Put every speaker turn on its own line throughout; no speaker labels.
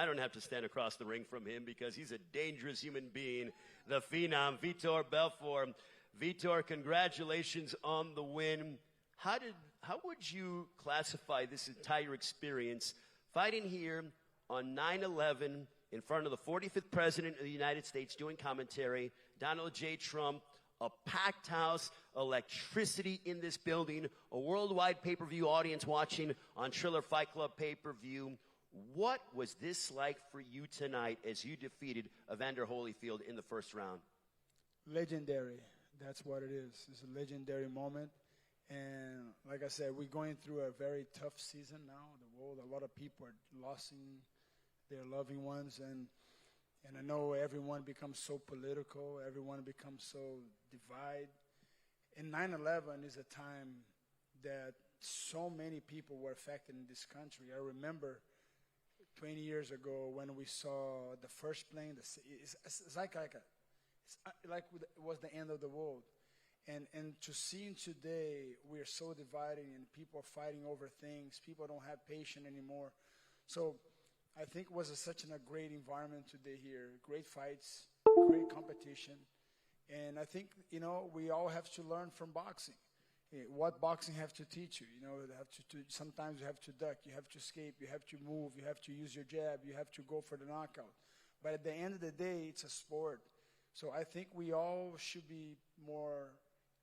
I don't have to stand across the ring from him because he's a dangerous human being, the Phenom, Vitor Belfort. Vitor, congratulations on the win. How would you classify this entire experience, fighting here on 9/11 in front of the 45th President of the United States doing commentary, Donald J. Trump, a packed house, electricity in this building, a worldwide pay-per-view audience watching on Triller Fight Club pay-per-view? What was this like for you tonight as you defeated Evander Holyfield in the first round?
Legendary. That's what it is. It's a legendary moment. And like I said, we're going through a very tough season now. The world, a lot of people are losing their loving ones. And I know everyone becomes so political. Everyone becomes so divided. And 9/11 is a time that so many people were affected in this country. I remember 20 years ago when we saw the first plane. It's like it was the end of the world. And to see today, we are so divided and people are fighting over things. People don't have patience anymore. So I think it was such a great environment today here. Great fights, great competition. And I think, we all have to learn from boxing. What boxing have to teach you. Sometimes you have to duck, you have to escape, you have to move, you have to use your jab, you have to go for the knockout. But at the end of the day, it's a sport. So I think we all should be more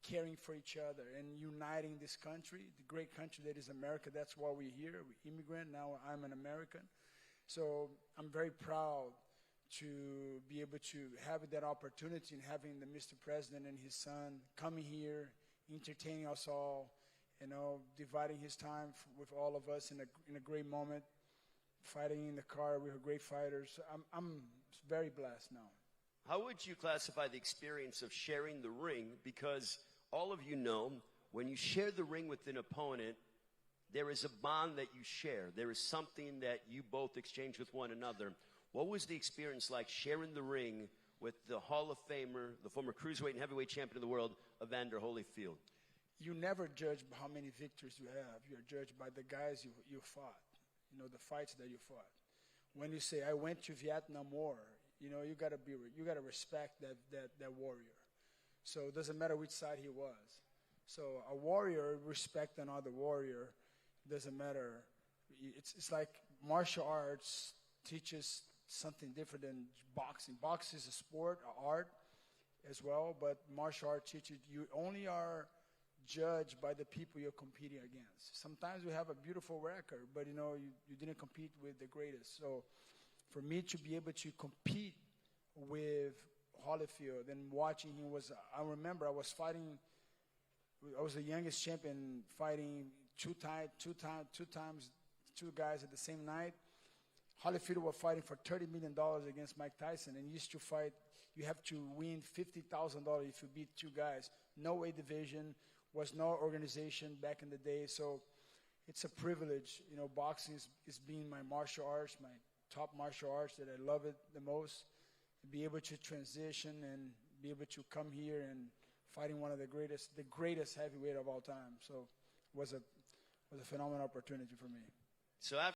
caring for each other and uniting this country, the great country that is America. That's why we're here. We're immigrant. Now I'm an American. So I'm very proud to be able to have that opportunity and having the Mr. President and his son coming here, entertaining us all, dividing his time with all of us in a great moment, fighting in the car. We were great fighters. I'm very blessed now.
How would you classify the experience of sharing the ring? Because all of you know, when you share the ring with an opponent, there is a bond that you share. There is something that you both exchange with one another. What was the experience like sharing the ring with the Hall of Famer, the former cruiserweight and heavyweight champion of the world, Evander Holyfield?
You never judge how many victories you have. You're judged by the guys you fought, the fights that you fought. When you say, I went to Vietnam War, you gotta respect that warrior. So it doesn't matter which side he was. So a warrior respect another warrior. It doesn't matter. It's like martial arts teaches something different than boxing. Boxing is a sport, an art as well, but martial art teaches you only are judged by the people you're competing against. Sometimes we have a beautiful record, but you didn't compete with the greatest. So for me to be able to compete with Holyfield and watching him I remember I was the youngest champion fighting two guys at the same night. Holyfield was fighting for $30 million against Mike Tyson, and used to fight, you have to win $50,000 if you beat two guys. No weight division, was no organization back in the day, so it's a privilege. Boxing is being my martial arts, my top martial arts that I love it the most, to be able to transition and be able to come here and fighting one of the greatest heavyweight of all time. So it was a phenomenal opportunity for me.
So after